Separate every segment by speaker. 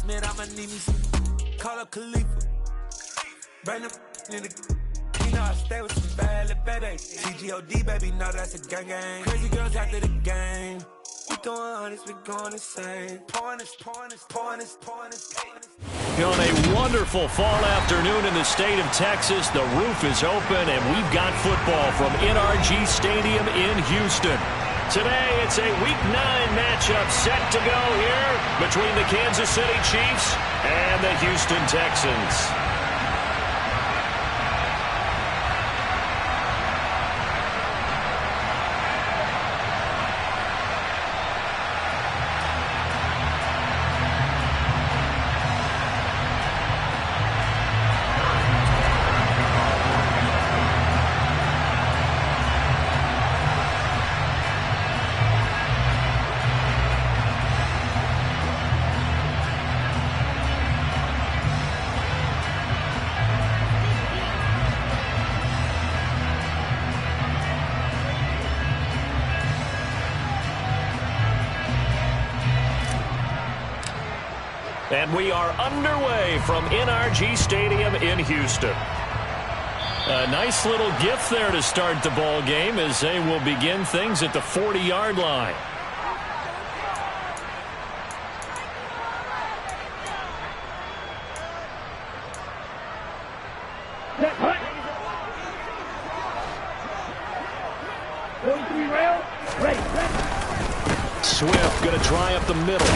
Speaker 1: announcement, I'ma need me some. Call up Khalifa. Bring them in the. You know I stay with some bad little baby. CGOD, baby, know that's a gang gang. Crazy girls after the game. We going honest, we going insane. On
Speaker 2: a wonderful fall afternoon in the state of Texas. The roof is open, and we've got football from NRG Stadium in Houston. Today, it's a Week 9 matchup set to go here between the Kansas City Chiefs and the Houston Texans. And we are underway from NRG Stadium in Houston. A nice little gift there to start the ball game as they will begin things at the 40-yard line. Swift going to try up the middle.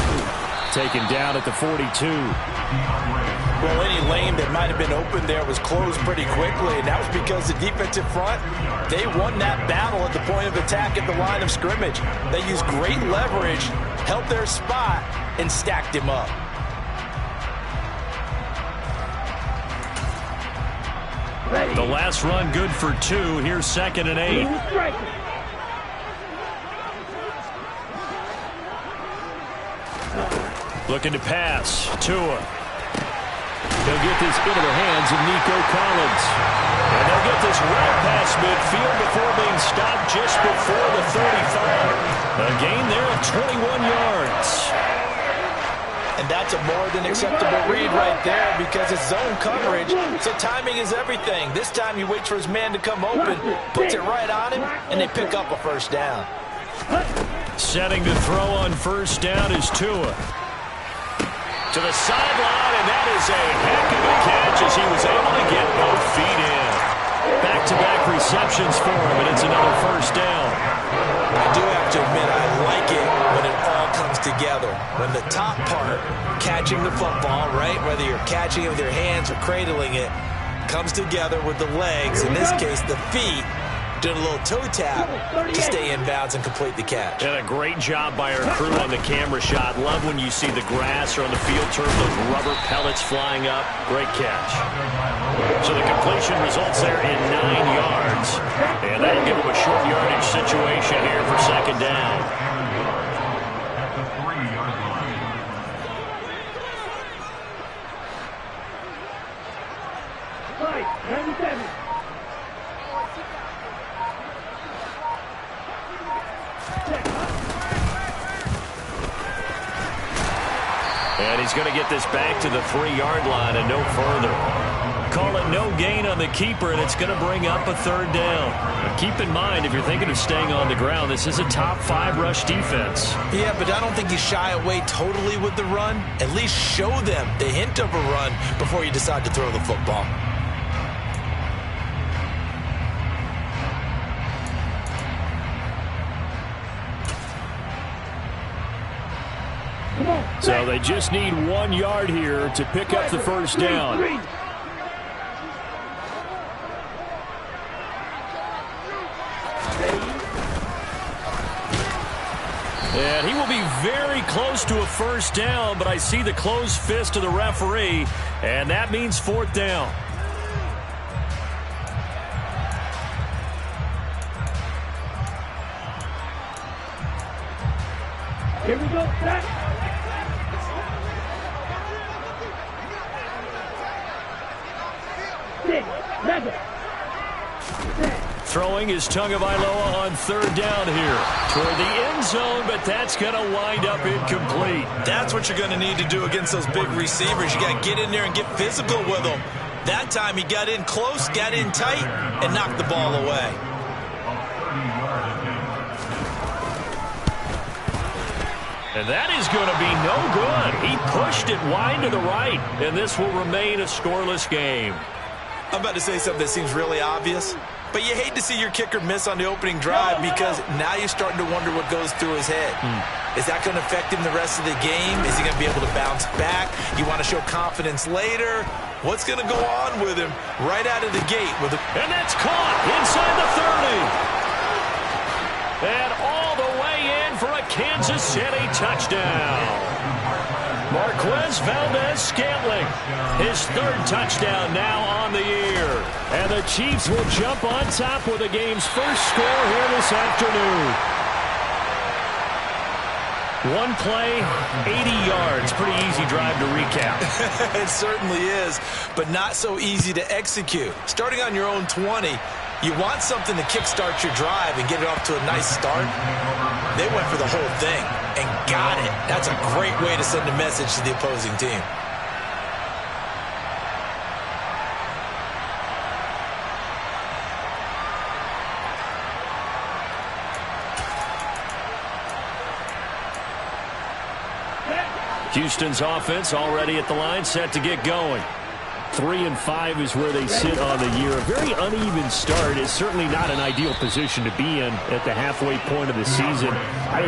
Speaker 2: Taken down at the 42.
Speaker 3: Well, any lane that might have been open there was closed pretty quickly, and that was because the defensive front, they won that battle at the point of attack at the line of scrimmage. They used great leverage, held their spot, and stacked him up.
Speaker 2: The last run good for 2. Here's 2nd and 8. Looking to pass. Tua. They'll get this into the hands of Nico Collins. And they'll get this right past midfield before being stopped just before the 35. A gain there of 21 yards.
Speaker 3: And that's a more than acceptable read right there because it's zone coverage, so timing is everything. This time he waits for his man to come open, puts it right on him, and they pick up a first down.
Speaker 2: Setting to throw on first down is Tua. To the sideline, and that is a heck of a catch as he was able to get both feet in. Back-to-back receptions for him, and it's another first down.
Speaker 3: I do have to admit, I like it when it all comes together. When the top part, catching the football, right, whether you're catching it with your hands or cradling it, comes together with the legs, in this case the feet, doing a little toe tap to stay in bounds and complete the catch.
Speaker 2: And a great job by our crew on the camera shot. Love when you see the grass or on the field turf, those rubber pellets flying up. Great catch. So the completion results there in 9 yards. And that'll give them a short yardage situation here for 2nd down. And he's going to get this back to the 3-yard line and no further. Call it no gain on the keeper, and it's going to bring up a 3rd down. But keep in mind, if you're thinking of staying on the ground, this is a top 5 rush defense.
Speaker 3: Yeah, but I don't think you shy away totally with the run. At least show them the hint of a run before you decide to throw the football.
Speaker 2: So they just need 1 yard here to pick up the first down. And he will be very close to a first down, but I see the closed fist of the referee, and that means 4th down.
Speaker 4: Here we go, set.
Speaker 2: Throwing is Tagovailoa on third down here. Toward the end zone, but that's going to wind up incomplete.
Speaker 3: That's what you're going to need to do against those big receivers. You got to get in there and get physical with them. That time he got in close, got in tight, and knocked the ball away.
Speaker 2: And that is going to be no good. He pushed it wide to the right, and this will remain a scoreless game.
Speaker 3: I'm about to say something that seems really obvious, but you hate to see your kicker miss on the opening drive because now you're starting to wonder what goes through his head. Is that going to affect him the rest of the game? Is he going to be able to bounce back? You want to show confidence later? What's going to go on with him right out of the gate?
Speaker 2: And that's caught inside the 30. And all the way in for a Kansas City touchdown. Marquez Valdez-Scantling, his third touchdown now on the year. And the Chiefs will jump on top with the game's first score here this afternoon. One play, 80 yards. Pretty easy drive to recap.
Speaker 3: It certainly is, but not so easy to execute. Starting on your own 20, you want something to kickstart your drive and get it off to a nice start. They went for the whole thing and got it. That's a great way to send a message to the opposing team.
Speaker 2: Houston's offense already at the line, set to get going. 3-5 is where they sit on the year. A very uneven start is certainly not an ideal position to be in at the halfway point of the season.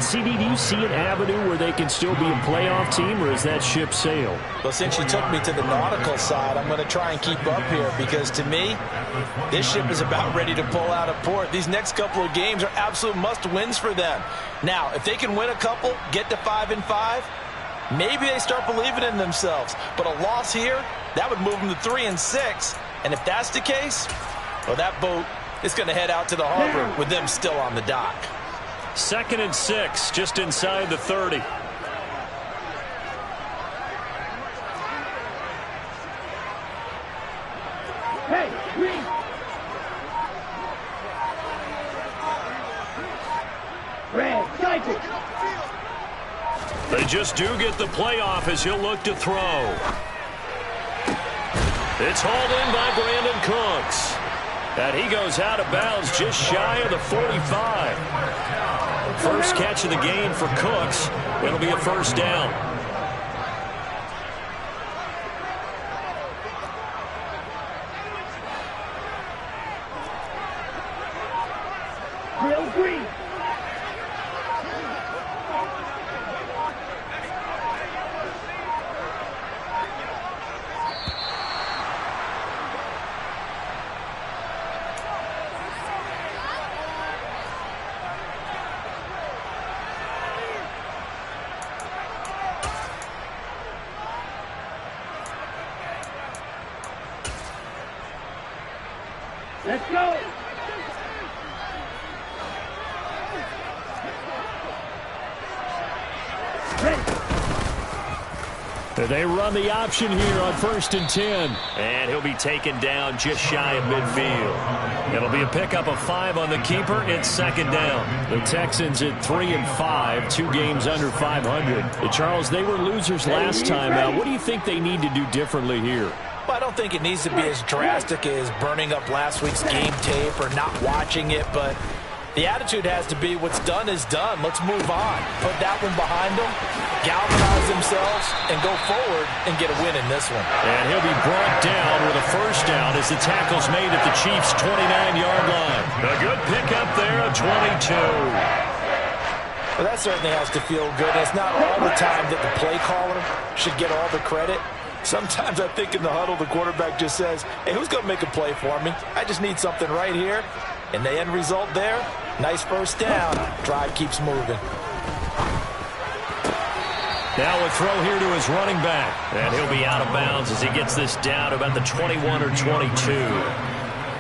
Speaker 2: CD, do you see an avenue where they can still be a playoff team, or is that ship sailed?
Speaker 3: Well, since you took me to the nautical side, I'm going to try and keep up here because, to me, this ship is about ready to pull out of port. These next couple of games are absolute must-wins for them. Now, if they can win a couple, get to 5-5, maybe they start believing in themselves. But a loss here, that would move them to 3-6. And if that's the case, well, that boat is going to head out to the harbor with them still on the dock.
Speaker 2: 2nd and 6, just inside the 30.
Speaker 4: Hey, green. Red, cycle.
Speaker 2: They just do get the playoff as he'll look to throw. It's hauled in by Brandon Cooks. And he goes out of bounds just shy of the 45. First catch of the game for Cooks. It'll be a first down.
Speaker 4: Real green. Let's go.
Speaker 2: They run the option here on 1st and 10. And he'll be taken down just shy of midfield. It'll be a pickup of 5 on the keeper. It's 2nd down. The Texans at 3-5, 2 games under 500. Charles, they were losers last time out. What do you think they need to do differently here?
Speaker 3: Well, I don't think it needs to be as drastic as burning up last week's game tape or not watching it, but the attitude has to be what's done is done. Let's move on. Put that one behind them, galvanize themselves, and go forward and get a win in this one.
Speaker 2: And he'll be brought down with a first down as the tackle's made at the Chiefs' 29-yard line. A good pickup there, a 22.
Speaker 3: Well, that certainly has to feel good. It's not all the time that the play caller should get all the credit. Sometimes I think in the huddle, the quarterback just says, hey, who's going to make a play for me? I just need something right here. And the end result there, nice first down. Drive keeps moving.
Speaker 2: Now a throw here to his running back. And he'll be out of bounds as he gets this down to about the 21 or 22.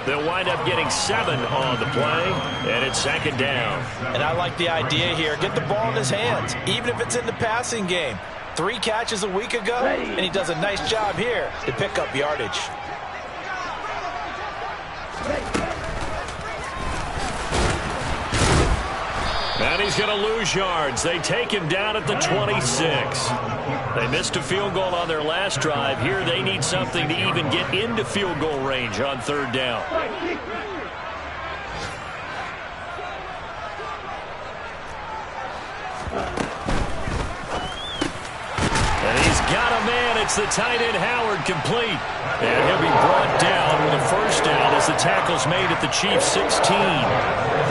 Speaker 2: They'll wind up getting 7 on the play, and it's 2nd down.
Speaker 3: And I like the idea here. Get the ball in his hands, even if it's in the passing game. 3 catches a week ago, and he does a nice job here to pick up yardage.
Speaker 2: And he's going to lose yards. They take him down at the 26. They missed a field goal on their last drive. Here they need something to even get into field goal range on third down. And he's got a man. It's the tight end Howard, complete. And he'll be brought down with a first down as the tackle's made at the Chiefs' 16.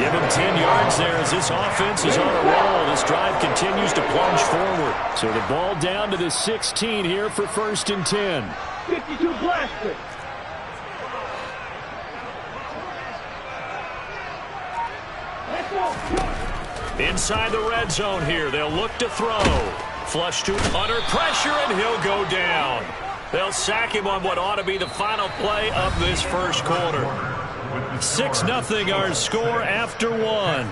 Speaker 2: Give him 10 yards there as this offense is on a roll. This drive continues to plunge forward. So the ball down to the 16 here for 1st and 10.
Speaker 4: 52 blaster. Let's go.
Speaker 2: Inside the red zone here. They'll look to throw. Flush to under pressure, and he'll go down. They'll sack him on what ought to be the final play of this first quarter. 6-0 our score after one.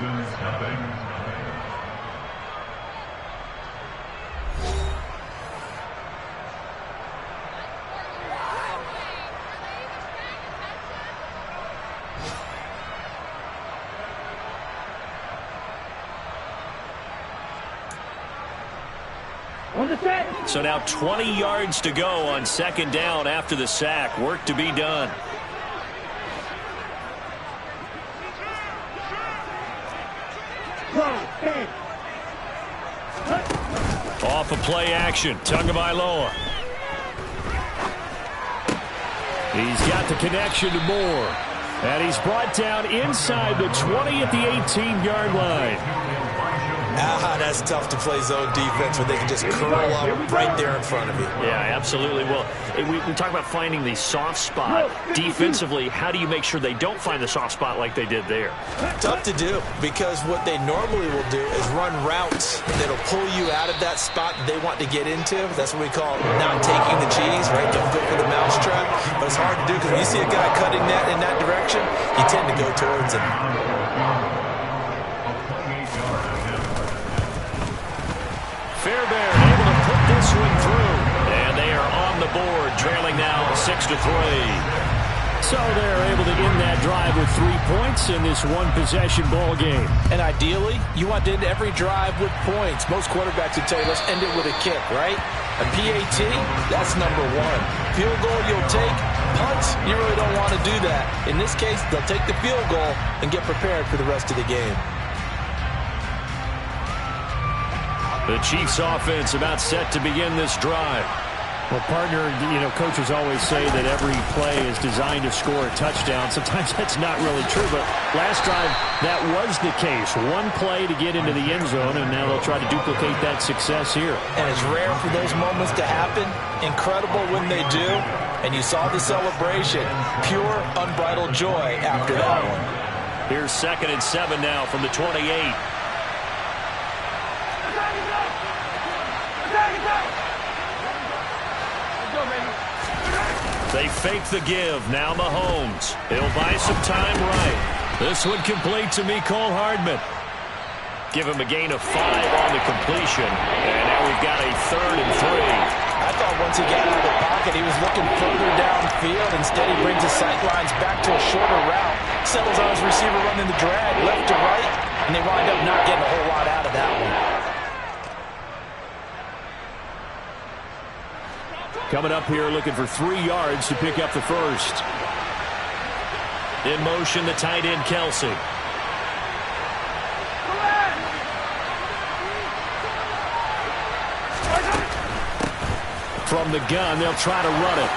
Speaker 4: On the set.
Speaker 2: So now 20 yards to go on 2nd down after the sack. Work to be done. Off of play action. Tagovailoa. He's got the connection to Moore. And he's brought down inside the 20 at the 18-yard line.
Speaker 3: That's tough to play zone defense where they can just curl up right there in front of you.
Speaker 2: Yeah, absolutely. Well, we talk about finding the soft spot. Defensively, how do you make sure they don't find the soft spot like they did there?
Speaker 3: Tough to do, because what they normally will do is run routes that'll pull you out of that spot that they want to get into. That's what we call not taking the cheese, right? Don't go for the mousetrap. But it's hard to do because when you see a guy cutting that in that direction, you tend to go towards him.
Speaker 2: Fairbairn able to put this one through. And they are on the board, trailing now 6-3. So they're able to end that drive with 3 points in this one-possession ball game.
Speaker 3: And ideally, you want to end every drive with points. Most quarterbacks would tell you, let's end it with a kick, right? A PAT, that's number one. Field goal you'll take. Punts, you really don't want to do that. In this case, they'll take the field goal and get prepared for the rest of the game.
Speaker 2: The Chiefs offense about set to begin this drive.
Speaker 5: Well, partner, coaches always say that every play is designed to score a touchdown. Sometimes that's not really true, but last drive, that was the case. One play to get into the end zone, and now they'll try to duplicate that success here.
Speaker 3: And it's rare for those moments to happen. Incredible when they do. And you saw the celebration. Pure, unbridled joy after that one.
Speaker 2: Here's 2nd and 7 now from the 28. They fake the give. Now Mahomes. He'll buy some time right. This one complete to Mecole Hardman. Give him a gain of 5 on the completion. And now we've got a 3rd and 3.
Speaker 3: I thought once he got out of the pocket, he was looking further downfield. Instead, he brings his sight lines back to a shorter route. Settles on his receiver running the drag left to right. And they wind up not getting a whole lot out of that one.
Speaker 2: Coming up here looking for 3 yards to pick up the first. In motion, the tight end, Kelsey. From the gun, they'll try to run it.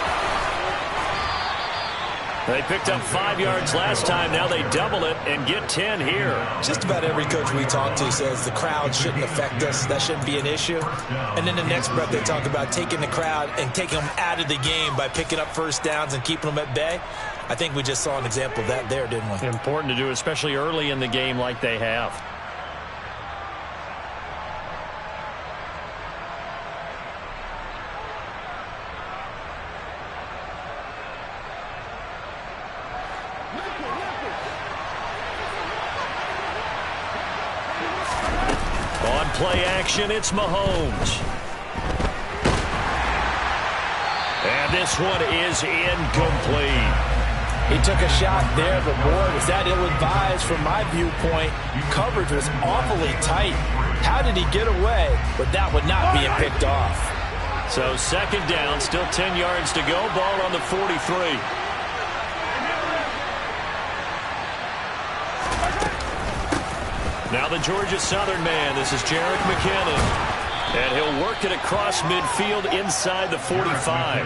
Speaker 2: They picked up 5 yards last time. Now they double it and get 10 here.
Speaker 3: Just about every coach we talk to says the crowd shouldn't affect us. That shouldn't be an issue. And then the next breath they talk about taking the crowd and taking them out of the game by picking up first downs and keeping them at bay. I think we just saw an example of that there, didn't we?
Speaker 2: Important to do, especially early in the game like they have. Play action, it's Mahomes. And this one is incomplete.
Speaker 3: He took a shot there, but boy, was that ill-advised from my viewpoint. Coverage was awfully tight. How did he get away with that one not being picked off?
Speaker 2: So second down, still 10 yards to go. Ball on the 43. Now the Georgia Southern man. This is Jerick McKinnon. And he'll work it across midfield inside the 45.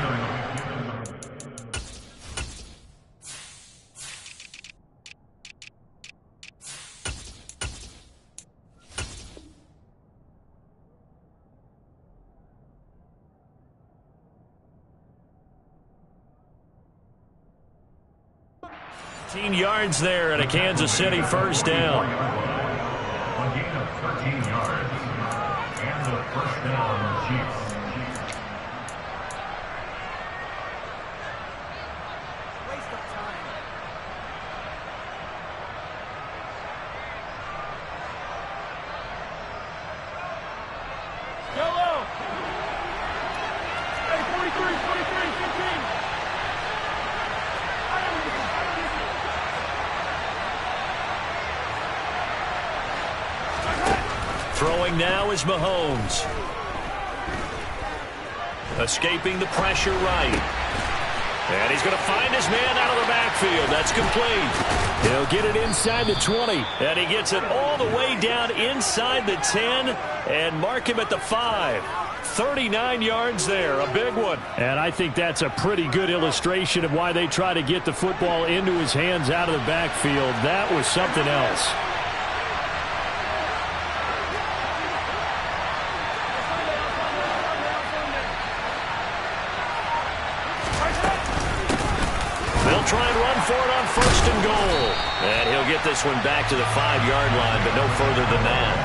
Speaker 2: Yards there at a Kansas City first down.
Speaker 6: A gain of 13 yards and the first down, Chiefs.
Speaker 4: Waste of time. Yellow. Hey, 43, 15.
Speaker 2: Throwing now is Mahomes. Escaping the pressure right. And he's going to find his man out of the backfield. That's complete. He'll get it inside the 20. And he gets it all the way down inside the 10 and mark him at the 5. 39 yards there, a big one.
Speaker 5: And I think that's a pretty good illustration of why they try to get the football into his hands out of the backfield. That was something else.
Speaker 2: They'll try and run for it on first and goal. And he'll get this one back to the 5-yard line, but no further than that.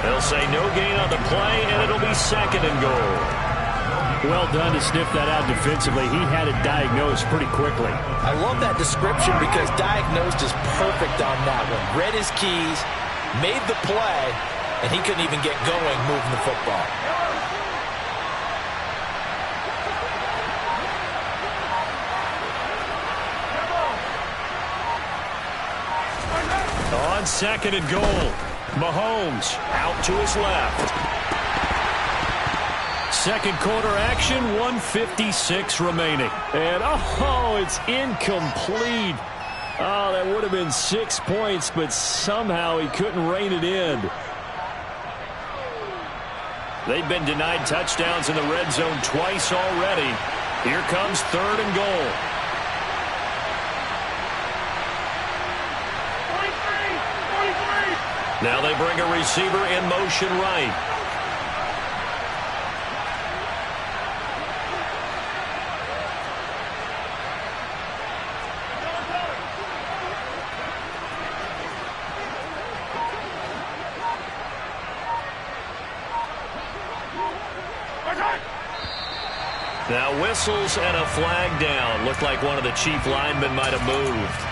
Speaker 2: They'll say no gain on the play, and it'll be second and goal.
Speaker 5: Well done to sniff that out defensively. He had it diagnosed pretty quickly.
Speaker 3: I love that description because diagnosed is perfect on that one. Read his keys, made the play, and he couldn't even get going moving the football.
Speaker 2: On second and goal, Mahomes out to his left. Second quarter action, 1:56 remaining. And, it's incomplete. Oh, that would have been 6 points, but somehow he couldn't rein it in. They've been denied touchdowns in the red zone twice already. Here comes third and goal. Now they bring a receiver in motion right. Now whistles and a flag down. Looked like one of the chief linemen might have moved.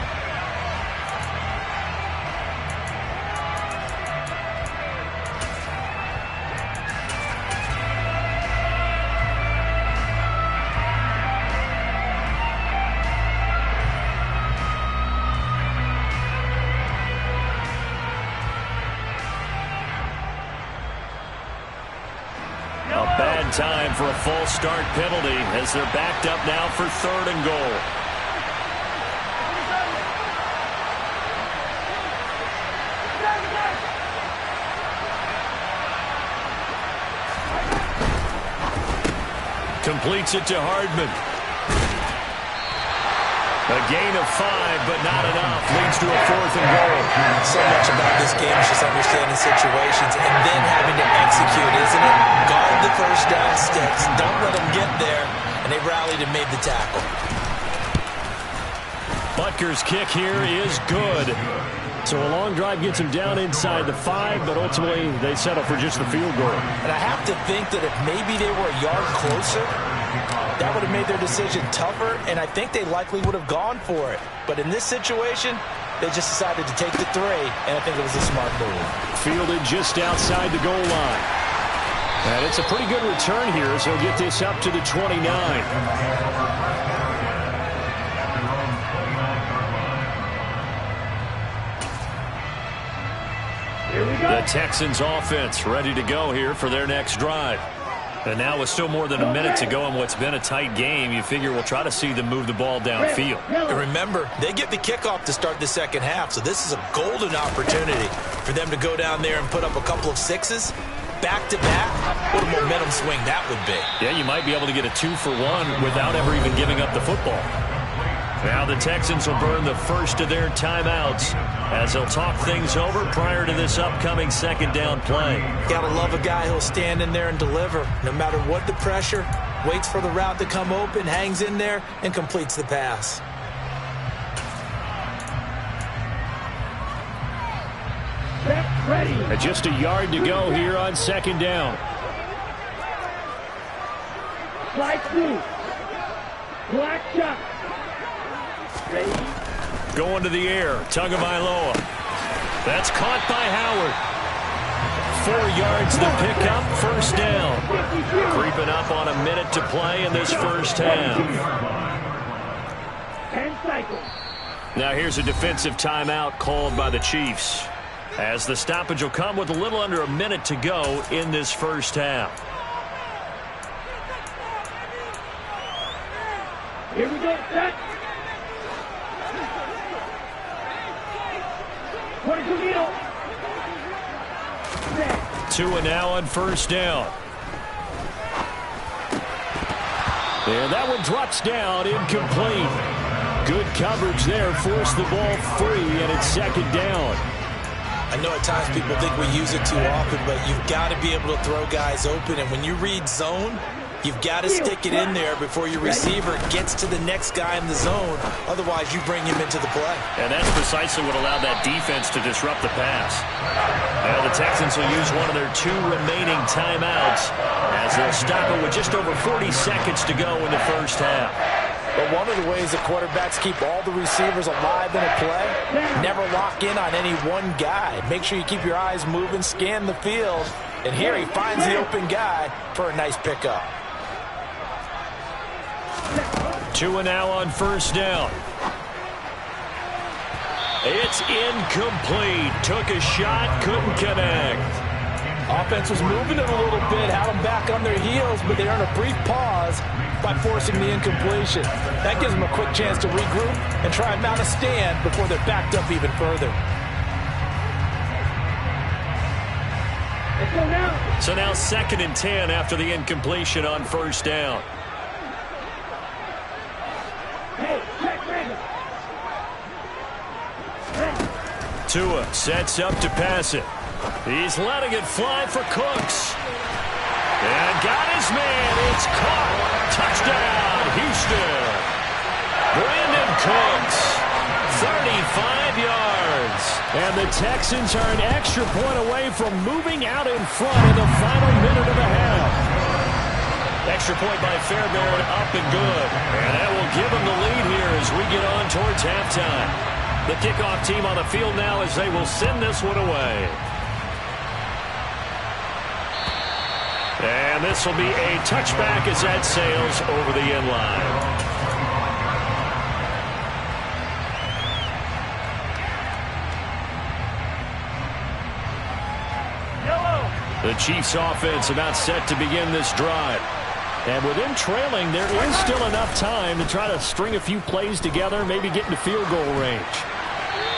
Speaker 2: Time for a false start penalty as they're backed up now for third and goal. Completes it to Hardman. A gain of 5, but not enough. Leads to a fourth and goal.
Speaker 3: So much about this game is just understanding situations and then having to execute, isn't it? Guard the first down sticks. Don't let them get there. And they rallied and made the tackle.
Speaker 2: Butker's kick here is good.
Speaker 5: So a long drive gets him down inside the 5, but ultimately they settle for just the field goal.
Speaker 3: And I have to think that if maybe they were a yard closer, that would have made their decision tougher, and I think they likely would have gone for it. But in this situation, they just decided to take the 3, and I think it was a smart move.
Speaker 5: Fielded just outside the goal line. And it's a pretty good return here, so he'll get this up to the 29.
Speaker 2: The Texans offense ready to go here for their next drive. And now with still more than a minute to go in what's been a tight game, you figure we'll try to see them move the ball downfield.
Speaker 3: And remember, they get the kickoff to start the second half, so this is a golden opportunity for them to go down there and put up a couple of sixes back-to-back. What a momentum swing that would be.
Speaker 2: Yeah, you might be able to get a 2-for-1 without ever even giving up the football. Now the Texans will burn the first of their timeouts as they'll talk things over prior to this upcoming second down play.
Speaker 3: Gotta love a guy who'll stand in there and deliver no matter what the pressure, waits for the route to come open, hangs in there, and completes the pass.
Speaker 5: And just a yard to go here on second down.
Speaker 4: Slide through. Black shot.
Speaker 2: Going to the air. Tagovailoa. That's caught by Howard. 4 yards the pickup. First down. Creeping up on a minute to play in this first half.
Speaker 4: 10 cycles.
Speaker 2: Now here's a defensive timeout called by the Chiefs, as the stoppage will come with a little under a minute to go in this first half.
Speaker 4: Here we go. Set. 22 needle.
Speaker 2: Tua now on first down. And that one drops down, incomplete. Good coverage there, forced the ball free, and it's second down.
Speaker 3: I know at times people think we use it too often, but you've got to be able to throw guys open. And when you read zone, you've got to stick it in there before your receiver gets to the next guy in the zone. Otherwise, you bring him into the play.
Speaker 2: And that's precisely what allowed that defense to disrupt the pass. Now the Texans will use one of their 2 remaining timeouts as they'll stop it with just over 40 seconds to go in the first half.
Speaker 3: But one of the ways the quarterbacks keep all the receivers alive in a play, never lock in on any one guy. Make sure you keep your eyes moving, scan the field, and here he finds the open guy for a nice pickup.
Speaker 2: Tua now on first down. It's incomplete. Took a shot, couldn't connect.
Speaker 3: Offense was moving it a little bit, had them back on their heels, but they earned a brief pause by forcing the incompletion. That gives them a quick chance to regroup and try and mount a stand before they're backed up even further.
Speaker 4: Let's go now.
Speaker 2: So now 2nd and 10 after the incompletion on first down.
Speaker 4: Hey, check ready.
Speaker 2: Tua sets up to pass it. He's letting it fly for Cooks. And got his man. It's caught. Touchdown, Houston. Brandon Cooks, 35 yards.
Speaker 5: And the Texans are an extra point away from moving out in front in the final minute of the half.
Speaker 2: Extra point by Fairbairn, up and good. And that will give them the lead here as we get on towards halftime. The kickoff team on the field now as they will send this one away. And this will be a touchback as that sails over the end line. The Chiefs offense about set to begin this drive.
Speaker 5: And with them trailing, there is still enough time to try to string a few plays together, maybe get into field goal range.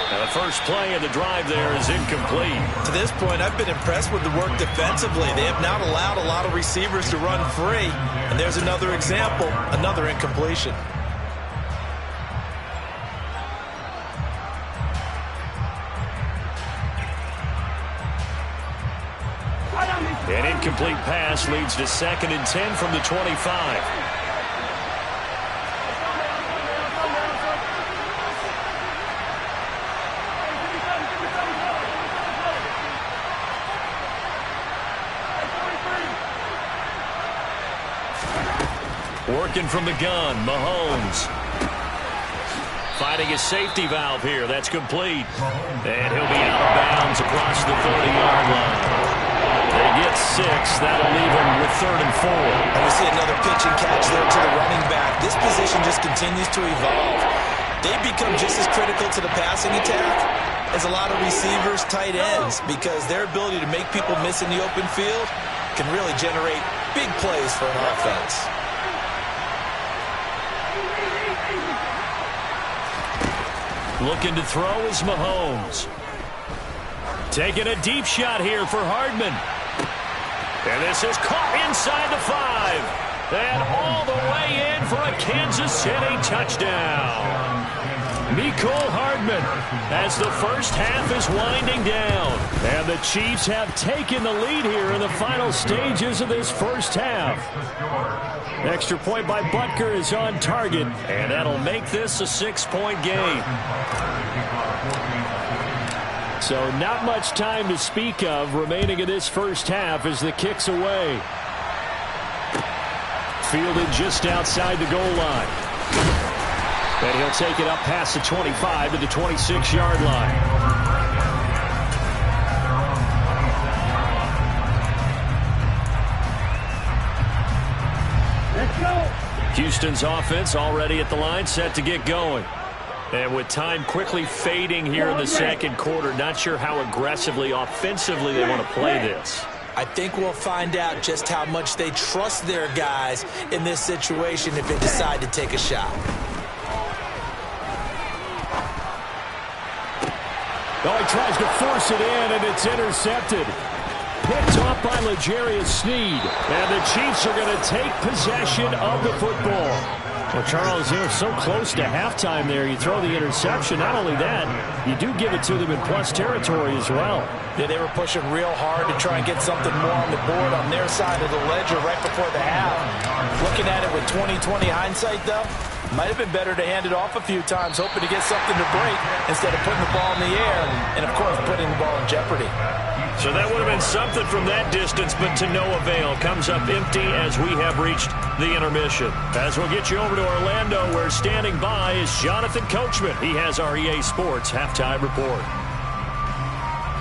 Speaker 2: Now the first play of the drive there is incomplete.
Speaker 3: To this point, I've been impressed with the work defensively. They have not allowed a lot of receivers to run free. And there's another example, another incompletion.
Speaker 2: An incomplete pass leads to 2nd and 10 from the 25. Working from the gun, Mahomes. Finding his safety valve here. That's complete. And he'll be out of bounds across the 30-yard line. They get 6. That'll leave him with 3rd and 4.
Speaker 3: And we see another pitch and catch there to the running back. This position just continues to evolve. They become just as critical to the passing attack is a lot of receivers, tight ends, because their ability to make people miss in the open field can really generate big plays for an offense.
Speaker 2: Looking to throw is Mahomes. Taking a deep shot here for Hardman. And this is caught inside the 5. And all the way in for a Kansas City touchdown. Mecole Hardman as the first half is winding down. And the Chiefs have taken the lead here in the final stages of this first half. Extra point by Butker is on target, and that'll make this a 6-point game. So not much time to speak of remaining in this first half as the kick's away. Fielded just outside the goal line. And he'll take it up past the 25 to the 26-yard line.
Speaker 4: Let's go.
Speaker 2: Houston's offense already at the line, set to get going. And with time quickly fading here in the second quarter, not sure how aggressively, offensively they want to play this.
Speaker 3: I think we'll find out just how much they trust their guys in this situation if they decide to take a shot.
Speaker 5: Oh, he tries to force it in, and it's intercepted. Picked off by L'Jarius Sneed. And the Chiefs are going to take possession of the football. Well, Charles, you're so close to halftime there. You throw the interception. Not only that, you do give it to them in plus territory as well.
Speaker 3: Yeah, they were pushing real hard to try and get something more on the board on their side of the ledger right before the half. Looking at it with 20/20 hindsight, though, might have been better to hand it off a few times, hoping to get something to break instead of putting the ball in the air and, of course, putting the ball in jeopardy.
Speaker 2: So that would have been something from that distance, but to no avail. Comes up empty as we have reached the intermission. As we'll get you over to Orlando, where standing by is Jonathan Coachman. He has our EA Sports Halftime Report.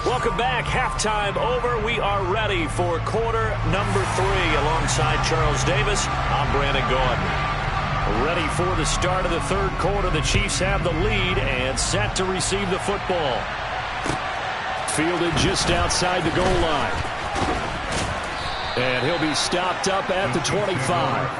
Speaker 2: Welcome back. Halftime over. We are ready for quarter number 3. Alongside Charles Davis, I'm Brandon Gordon. Ready for the start of the third quarter. The Chiefs have the lead and set to receive the football. Fielded just outside the goal line. And he'll be stopped up at the 25.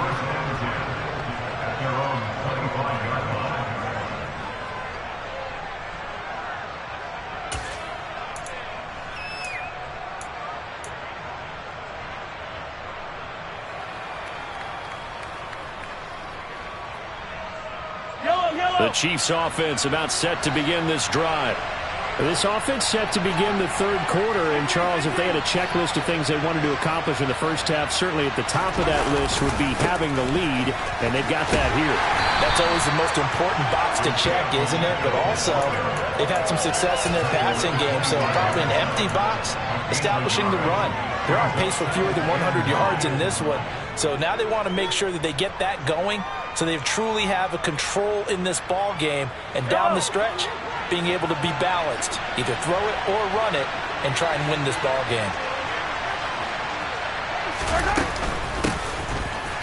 Speaker 2: The Chiefs offense about set to begin this drive.
Speaker 5: This offense set to begin the third quarter, and Charles, if they had a checklist of things they wanted to accomplish in the first half, certainly at the top of that list would be having the lead, and they've got that here.
Speaker 3: That's always the most important box to check, isn't it? But also, they've had some success in their passing game, so probably an empty box, establishing the run. They're on pace for fewer than 100 yards in this one, so now they want to make sure that they get that going so they truly have a control in this ball game, and down the stretch, being able to be balanced, either throw it or run it, and try and win this ball game.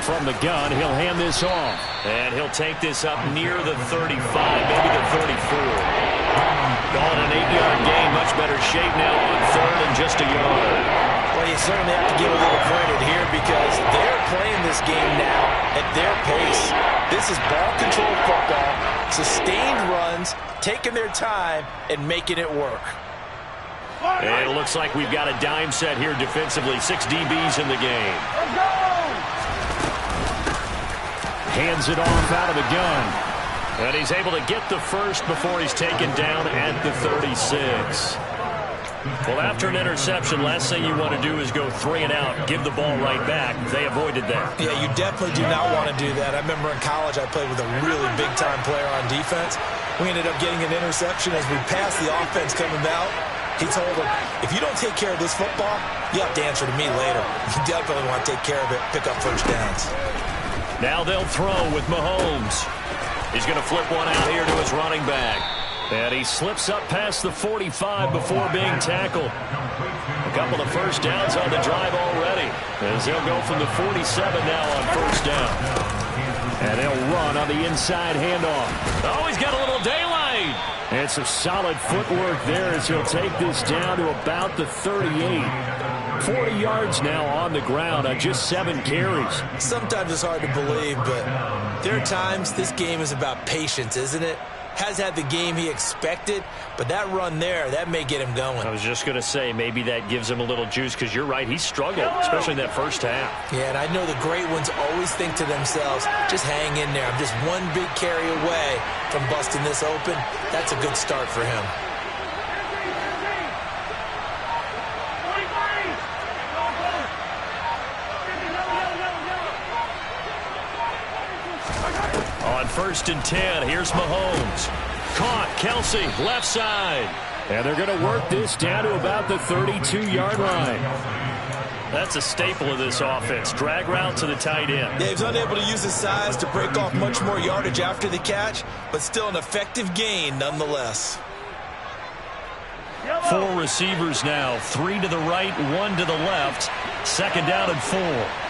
Speaker 2: From the gun, he'll hand this off. And he'll take this up near the 35, maybe the 34. Calling an 8-yard gain, much better shape now on third and just a yard.
Speaker 3: Well, you certainly have to give a little credit here because they're playing this game now at their pace. This is ball control football, sustained runs, taking their time, and making it work.
Speaker 2: And it looks like we've got a dime set here defensively. 6 DBs in the game. Hands it off out of the gun. And he's able to get the first before he's taken down at the 36. Well, after an interception, last thing you want to do is go 3 and out, give the ball right back. They avoided that.
Speaker 3: Yeah, you definitely do not want to do that. I remember in college I played with a really big-time player on defense. We ended up getting an interception as we passed the offense coming out. He told him, if you don't take care of this football, you have to answer to me later. You definitely want to take care of it, pick up first downs.
Speaker 2: Now they'll throw with Mahomes. He's going to flip one out here to his running back. And he slips up past the 45 before being tackled. A couple of first downs on the drive already, as they'll go from the 47 now on first down. And they'll run on the inside handoff. Oh, he's got a little daylight. And some solid footwork there as he'll take this down to about the 38. 40 yards now on the ground on just 7 carries.
Speaker 3: Sometimes it's hard to believe, but there are times this game is about patience, isn't it? Has had the game he expected, but that run there, that may get him going.
Speaker 2: I was just going to say, maybe that gives him a little juice, because you're right, he struggled, especially in that first half.
Speaker 3: Yeah, and I know the great ones always think to themselves, just hang in there. I'm just one big carry away from busting this open. That's a good start for him.
Speaker 2: On 1st and 10, here's Mahomes. Caught, Kelsey, left side. And they're going to work this down to about the 32-yard line. That's a staple of this offense. Drag route to the tight end.
Speaker 3: Yeah, he's unable to use his size to break off much more yardage after the catch, but still an effective gain nonetheless.
Speaker 2: 4 receivers now, 3 to the right, 1 to the left. 2nd down and 4.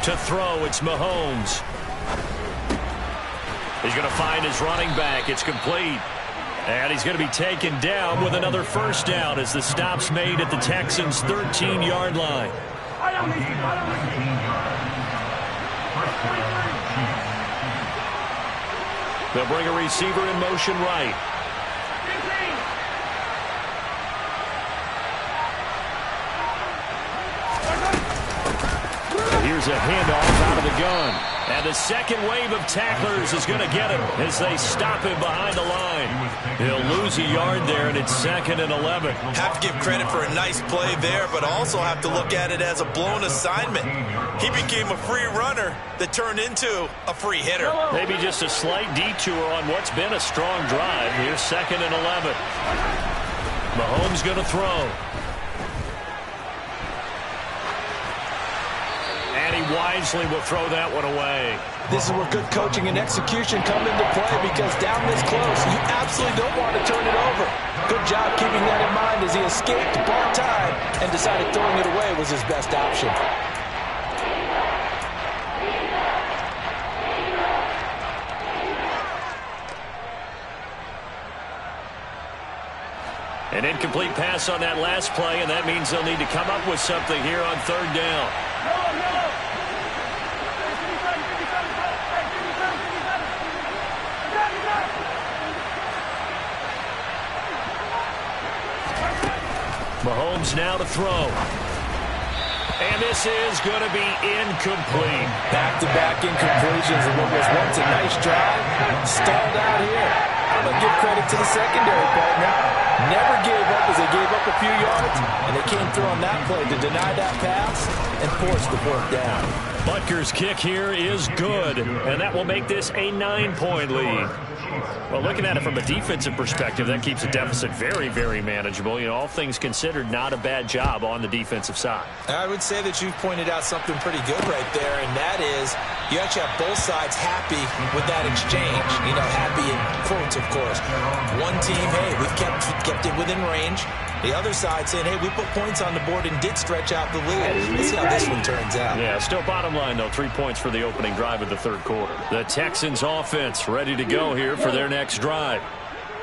Speaker 2: To throw, it's Mahomes. He's going to find his running back. It's complete. And he's going to be taken down with another 1st down as the stop's made at the Texans' 13-yard line. They'll bring a receiver in motion right. Here's a handoff out of the gun. And the second wave of tacklers is going to get him as they stop him behind the line. He'll lose a yard there, and it's 2nd and 11.
Speaker 3: Have to give credit for a nice play there, but also have to look at it as a blown assignment. He became a free runner that turned into a free hitter.
Speaker 2: Maybe just a slight detour on what's been a strong drive. Here's 2nd and 11. Mahomes going to throw. And he wisely will throw that one away.
Speaker 3: This is where good coaching and execution come into play, because down this close, you absolutely don't want to turn it over. Good job keeping that in mind as he escaped ball time and decided throwing it away was his best option.
Speaker 2: An incomplete pass on that last play, and that means they'll need to come up with something here on 3rd down. Mahomes now to throw. And this is going to be incomplete.
Speaker 3: Back-to-back incompletions of what was once a nice drive. Stalled out here. I'm going to give credit to the secondary partner. Never gave up as they gave up a few yards, and they came through on that play to deny that pass and force the 4th down.
Speaker 2: Butker's kick here is good, and that will make this a 9-point lead. Well, looking at it from a defensive perspective, that keeps the deficit very, very manageable. You know, all things considered, not a bad job on the defensive side.
Speaker 3: I would say that you've pointed out something pretty good right there, and that is you actually have both sides happy with that exchange. You know, happy in quotes, of course. One team, hey, we've kept it within range. The other side saying, hey, we put points on the board and did stretch out the lead. Let's see how this one turns out.
Speaker 2: Yeah, still bottom line, though, 3 points for the opening drive of the 3rd quarter. The Texans offense ready to go here for their next drive.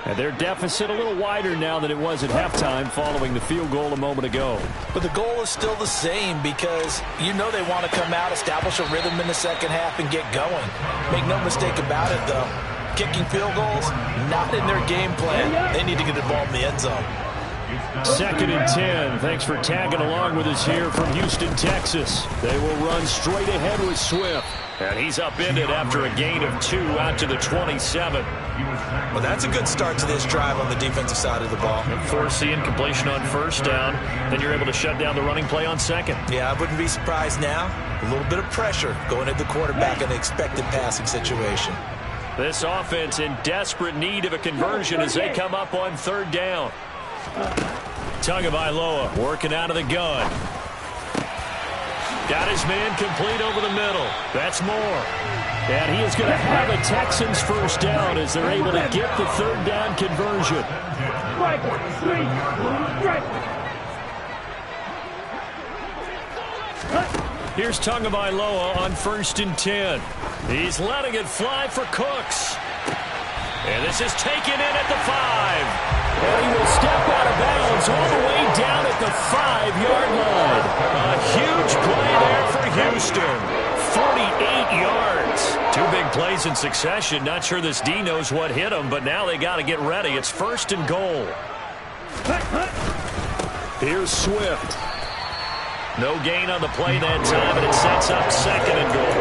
Speaker 2: And their deficit a little wider now than it was at halftime following the field goal a moment ago.
Speaker 3: But the goal is still the same, because you know they want to come out, establish a rhythm in the second half, and get going. Make no mistake about it, though. Kicking field goals, not in their game plan. They need to get the ball in the end zone.
Speaker 2: 2nd and 10. Thanks for tagging along with us here from Houston, Texas. They will run straight ahead with Swift. And he's upended after a gain of 2 out to the 27.
Speaker 3: Well, that's a good start to this drive on the defensive side of the ball.
Speaker 2: Force the incompletion on 1st down. Then you're able to shut down the running play on 2nd.
Speaker 3: Yeah, I wouldn't be surprised now. A little bit of pressure going at the quarterback in an expected passing situation.
Speaker 2: This offense in desperate need of a conversion as they come up on 3rd down. Tagovailoa working out of the gun. Got his man complete over the middle. That's Moore. And he is going to have a Texans 1st down as they're able to get the 3rd down conversion. Here's Tagovailoa on 1st and 10. He's letting it fly for Cooks. And this is taken in at the 5. And he will step out of bounds all the way down at the 5-yard line. A huge play there for Houston. 48 yards. 2 big plays in succession. Not sure this D knows what hit him, but now they got to get ready. It's 1st and goal. Here's Swift. No gain on the play that time, and it sets up 2nd and goal.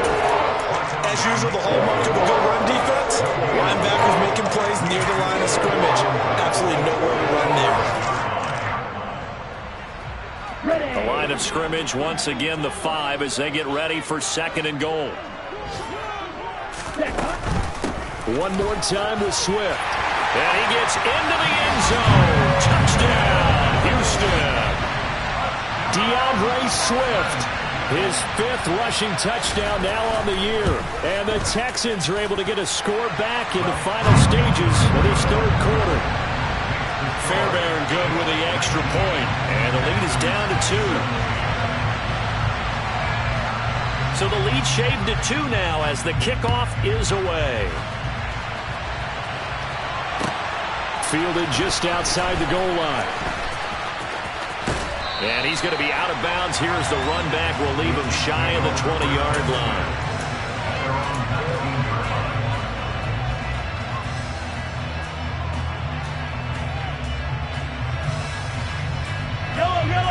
Speaker 3: As usual, the hallmark of a good run defense, linebackers making plays near the line of scrimmage. Absolutely nowhere to run there.
Speaker 2: The line of scrimmage, once again, the 5 as they get ready for 2nd and goal. One more time with Swift. And he gets into the end zone. Touchdown, Houston. DeAndre Swift, his 5th rushing touchdown now on the year. And the Texans are able to get a score back in the final stages of this 3rd quarter. Fairbairn good with the extra point. And the lead is down to 2. So the lead shaved to 2 now as the kickoff is away. Fielded just outside the goal line. And he's going to be out of bounds here as the run back will leave him shy of the 20-yard line.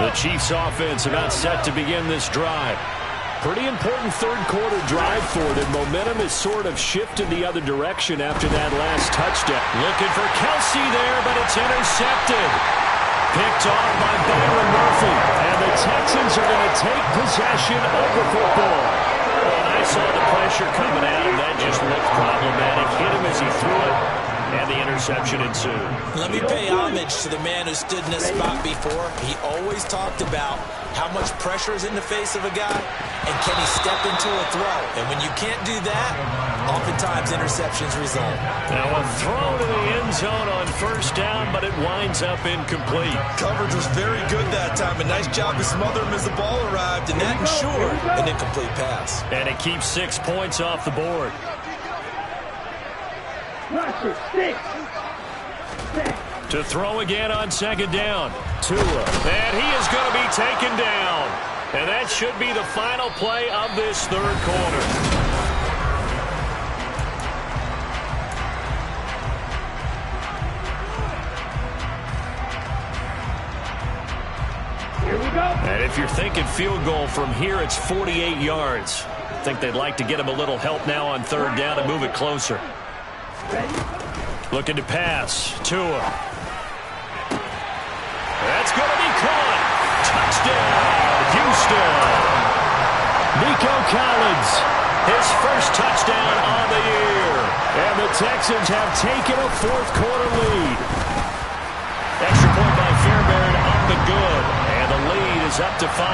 Speaker 2: The Chiefs offense about set to begin this drive. Pretty important 3rd quarter drive for them. Momentum has sort of shifted the other direction after that last touchdown. Looking for Kelsey there, but it's intercepted. Picked off by Byron Murphy. And the Texans are going to take possession of the football. And I saw the pressure coming at him. That just looked problematic. Hit him as he threw it. And the interception ensued.
Speaker 3: Let me pay homage to the man who stood in this spot before. He always talked about how much pressure is in the face of a guy, and can he step into a throw? And when you can't do that, oftentimes interceptions result.
Speaker 2: Now a throw to the end zone on 1st down, but it winds up incomplete.
Speaker 3: Coverage was very good that time. A nice job to smother him as the ball arrived, and that ensured an incomplete pass.
Speaker 2: And it keeps 6 points off the board. To throw again on 2nd down. Tua. And he is going to be taken down. And that should be the final play of this 3rd quarter.
Speaker 4: Here we go.
Speaker 2: And if you're thinking field goal from here, it's 48 yards. I think they'd like to get him a little help now on 3rd down and move it closer. Looking to pass. Tua. That's going to be caught. Touchdown, Houston. Nico Collins, his 1st touchdown on the year. And the Texans have taken a 4th quarter lead. Extra point by Fairbairn up and good. And the lead is up to 5.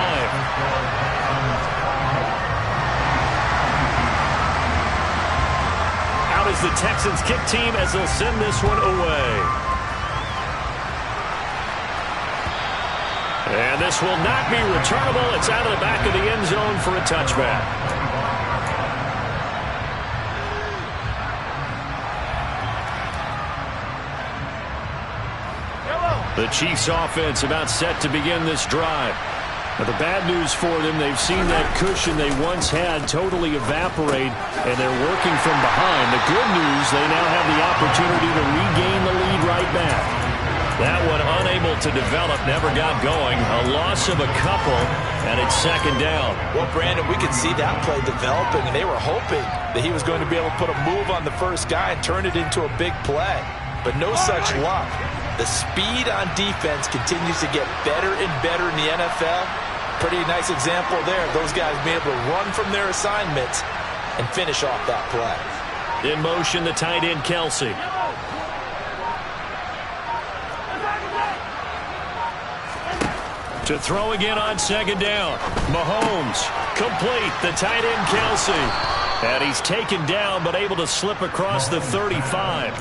Speaker 2: Is the Texans kick team as they'll send this one away. And this will not be returnable. It's out of the back of the end zone for a touchback. The Chiefs offense about set to begin this drive. Now, the bad news for them, they've seen that cushion they once had totally evaporate, and they're working from behind. The good news, they now have the opportunity to regain the lead right back. That one unable to develop, never got going. A loss of a couple, and it's 2nd down.
Speaker 3: Well, Brandon, we could see that play developing, and they were hoping that he was going to be able to put a move on the 1st guy and turn it into a big play. But no such luck. The speed on defense continues to get better and better in the NFL. Pretty nice example there. Those guys being able to run from their assignments and finish off that play.
Speaker 2: In motion, the tight end, Kelsey. To throw again on 2nd down. Mahomes, complete. The tight end, Kelsey. And he's taken down, but able to slip across the 35.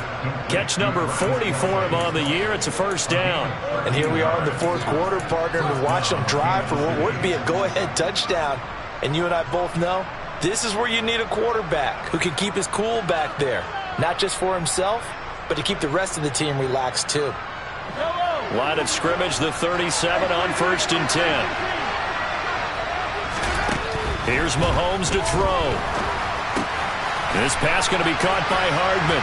Speaker 2: Catch number 40 for him on the year. It's a 1st down.
Speaker 3: And here we are in the 4th quarter, partner, to watch them drive for what would be a go-ahead touchdown. And you and I both know this is where you need a quarterback who can keep his cool back there. Not just for himself, but to keep the rest of the team relaxed too.
Speaker 2: Line of scrimmage, the 37 on 1st and 10. Here's Mahomes to throw. This pass going to be caught by Hardman.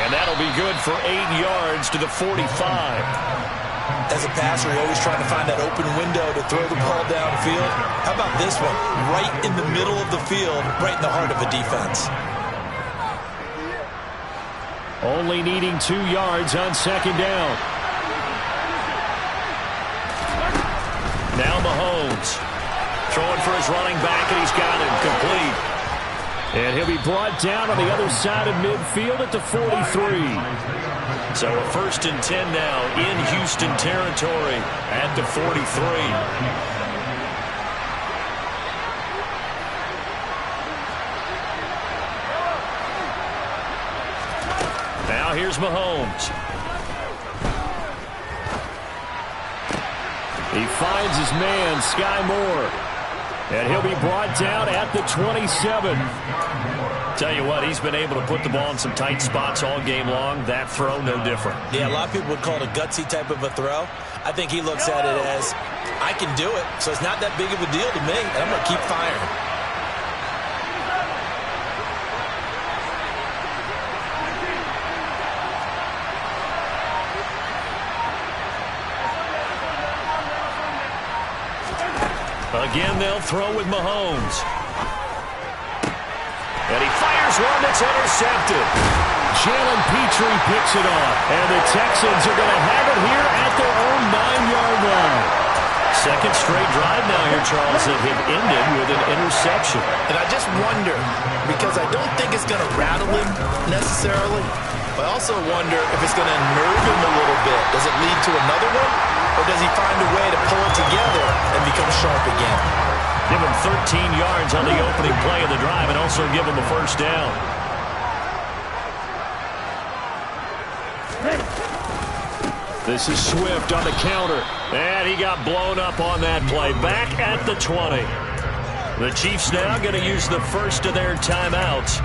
Speaker 2: And that'll be good for 8 yards to the 45.
Speaker 3: As a passer, you're always trying to find that open window to throw the ball downfield. How about this one? Right in the middle of the field, right in the heart of a defense.
Speaker 2: Only needing 2 yards on 2nd down. Now Mahomes throwing for his running back, and he's got him complete. And he'll be brought down on the other side of midfield at the 43. So a 1st and 10 now in Houston territory at the 43. Now here's Mahomes. He finds his man, Sky Moore. And he'll be brought down at the 27. Tell you what, he's been able to put the ball in some tight spots all game long. That throw, no different.
Speaker 3: Yeah, a lot of people would call it a gutsy type of a throw. I think he looks at it as, I can do it, so it's not that big of a deal to me, and I'm going to keep firing.
Speaker 2: Again, they'll throw with Mahomes. And he fires one that's intercepted. Jalen Petrie picks it off. And the Texans are going to have it here at their own 9-yard line. Second straight drive now here, Charles, that have ended with an interception.
Speaker 3: And I just wonder, because I don't think it's going to rattle him necessarily, but I also wonder if it's going to nerve him a little bit. Does it lead to another one? Or does he find a way to pull it together and become sharp again?
Speaker 2: Give him 13 yards on the opening play of the drive and also give him a 1st down. This is Swift on the counter. And he got blown up on that play. Back at the 20. The Chiefs now going to use the first of their timeouts.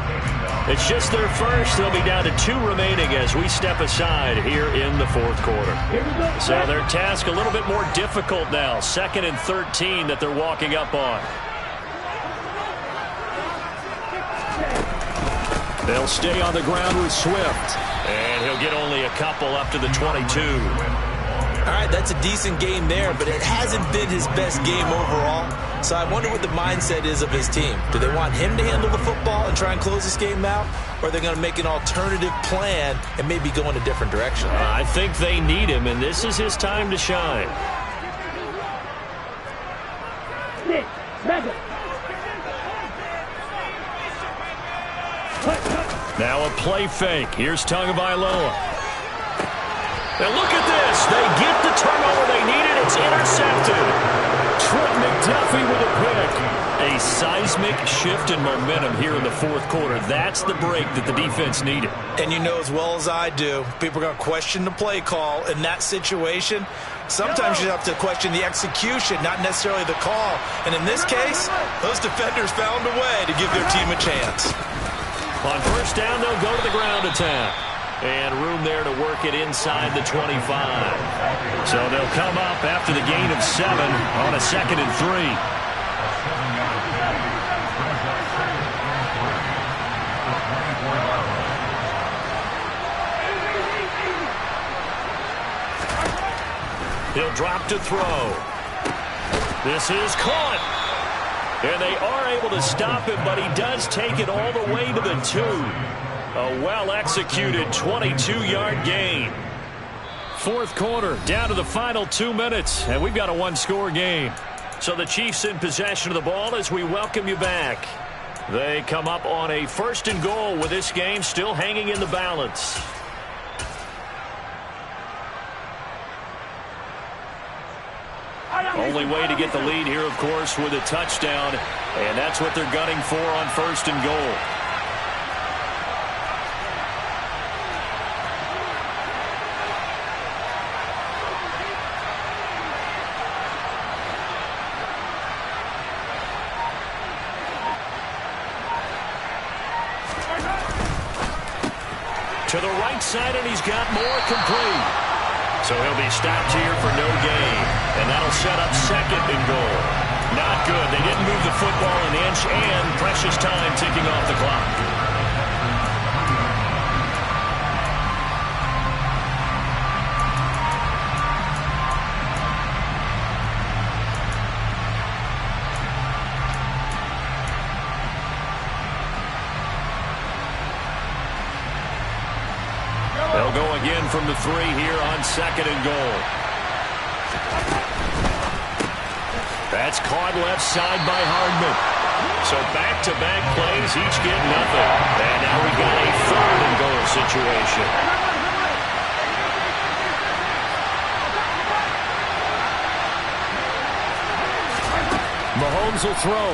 Speaker 2: It's just their first. They'll be down to 2 remaining as we step aside here in the 4th quarter. So their task a little bit more difficult now. 2nd and 13 that they're walking up on. They'll stay on the ground with Swift. And he'll get only a couple up to the 22.
Speaker 3: All right, that's a decent game there, but it hasn't been his best game overall. So I wonder what the mindset is of his team. Do they want him to handle the football and try and close this game out? Or are they going to make an alternative plan and maybe go in a different direction?
Speaker 2: I think they need him, and this is his time to shine. Now a play fake. Here's Tagovailoa. Now look at this. They get the turnover they needed. It's intercepted. Trent McDuffie with a pick. A seismic shift in momentum here in the 4th quarter. That's the break that the defense needed.
Speaker 3: And you know as well as I do, people are going to question the play call in that situation. Sometimes you have to question the execution, not necessarily the call. And in this case, those defenders found a way to give their team a chance.
Speaker 2: On 1st down, they'll go to the ground attack. And room there to work it inside the 25. So they'll come up after the gain of 7 on a 2nd and 3. He'll drop to throw. This is caught. And they are able to stop him, but he does take it all the way to the 2. A well-executed 22-yard gain. 4th quarter, down to the final 2 minutes, and we've got a 1-score game. So the Chiefs in possession of the ball as we welcome you back. They come up on a 1st and goal with this game still hanging in the balance. Only way to get the lead here, of course, with a touchdown, and that's what they're gunning for on 1st and goal. To the right side, and he's got more, complete. So he'll be stopped here for no gain. And that'll set up second and goal. Not good. They didn't move the football an inch, and precious time ticking off the clock. They'll go again from the 3 here on second and goal. That's caught left side by Hardman. So back-to-back plays, each get nothing. And now we got a third and goal situation. Mahomes will throw.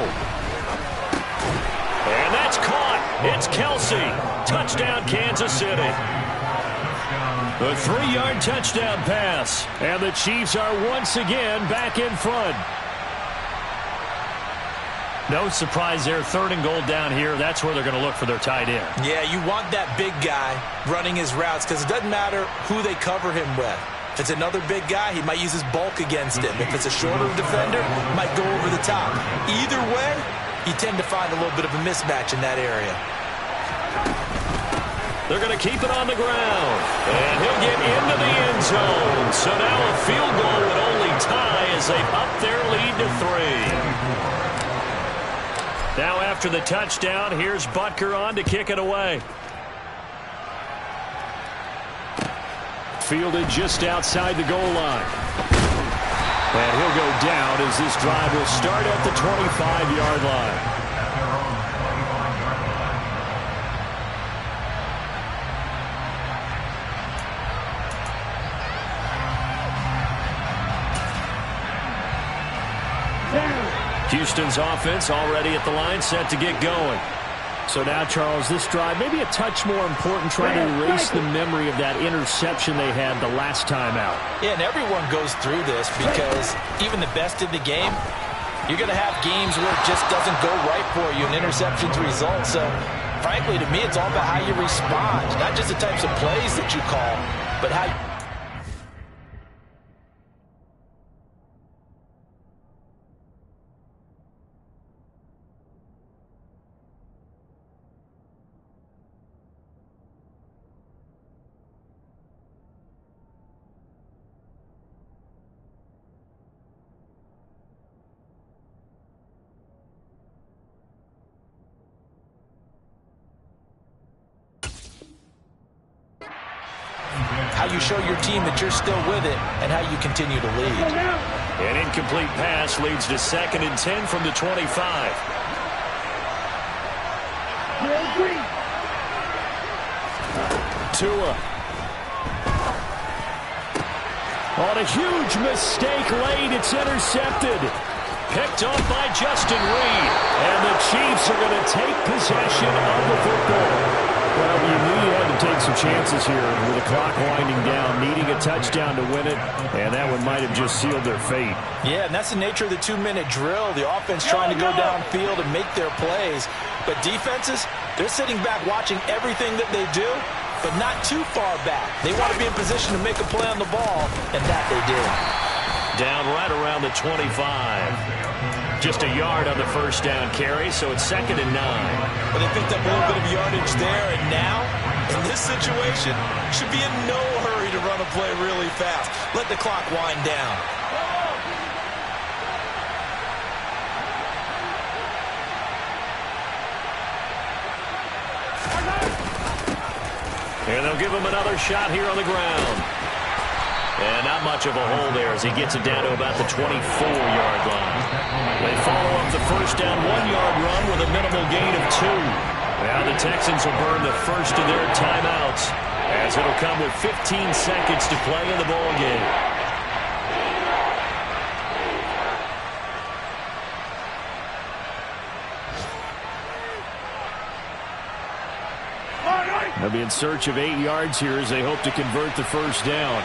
Speaker 2: And that's caught. It's Kelsey. Touchdown, Kansas City. The 3-yard touchdown pass. And the Chiefs are once again back in front. No surprise there. Third and goal down here. That's where they're going to look for their tight end.
Speaker 3: Yeah, you want that big guy running his routes because it doesn't matter who they cover him with. If it's another big guy, he might use his bulk against him. If it's a shorter defender, might go over the top. Either way, you tend to find a little bit of a mismatch in that area.
Speaker 2: They're going to keep it on the ground. And he'll get into the end zone. So now a field goal would only tie as they've upped their lead to 3. Now after the touchdown, here's Butker on to kick it away. Fielded just outside the goal line. And he'll go down as this drive will start at the 25-yard line. Houston's offense already at the line, set to get going. So now, Charles, this drive maybe a touch more important, trying to erase the memory of that interception they had the last time out.
Speaker 3: Yeah, and everyone goes through this because even the best in the game, you're going to have games where it just doesn't go right for you and interceptions result. So, frankly, to me, it's all about how you respond, not just the types of plays that you call, but how you... how you show your team that you're still with it, and how you continue to lead.
Speaker 2: An incomplete pass leads to 2nd and 10 from the 25. Tua. On a huge mistake late, it's intercepted. Picked off by Justin Reed. And the Chiefs are going to take possession of the football. Well, you knew you had to take some chances here with the clock winding down, needing a touchdown to win it, and that one might have just sealed their fate.
Speaker 3: Yeah, and that's the nature of the 2-minute drill. The offense trying to go downfield and make their plays. But defenses, they're sitting back watching everything that they do, but not too far back. They want to be in position to make a play on the ball, and that they did.
Speaker 2: Down right around the 25. Just a yard on the first down carry, so it's 2nd and 9.
Speaker 3: But they picked up a little bit of yardage there, and now, in this situation, should be in no hurry to run a play really fast. Let the clock wind down.
Speaker 2: And they'll give him another shot here on the ground. And not much of a hole there as he gets it down to about the 24-yard line. They follow up the first down 1-yard run with a minimal gain of 2. Now the Texans will burn the first of their timeouts as it'll come with 15 seconds to play in the ball game. They'll be in search of 8 yards here as they hope to convert the first down.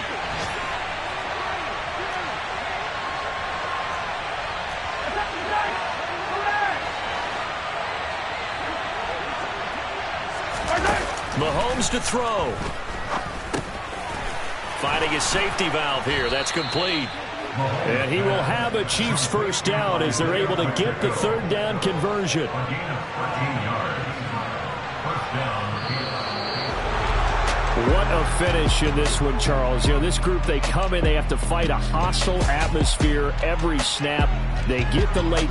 Speaker 2: Mahomes Mahomes to throw. Finding his safety valve here. That's complete. And he will have a Chiefs first down as they're able to get the third down conversion.
Speaker 6: A gain of 14 yards. First down.
Speaker 5: What a finish in this one, Charles. You know, this group, they come in, they have to fight a hostile atmosphere every snap. They get the late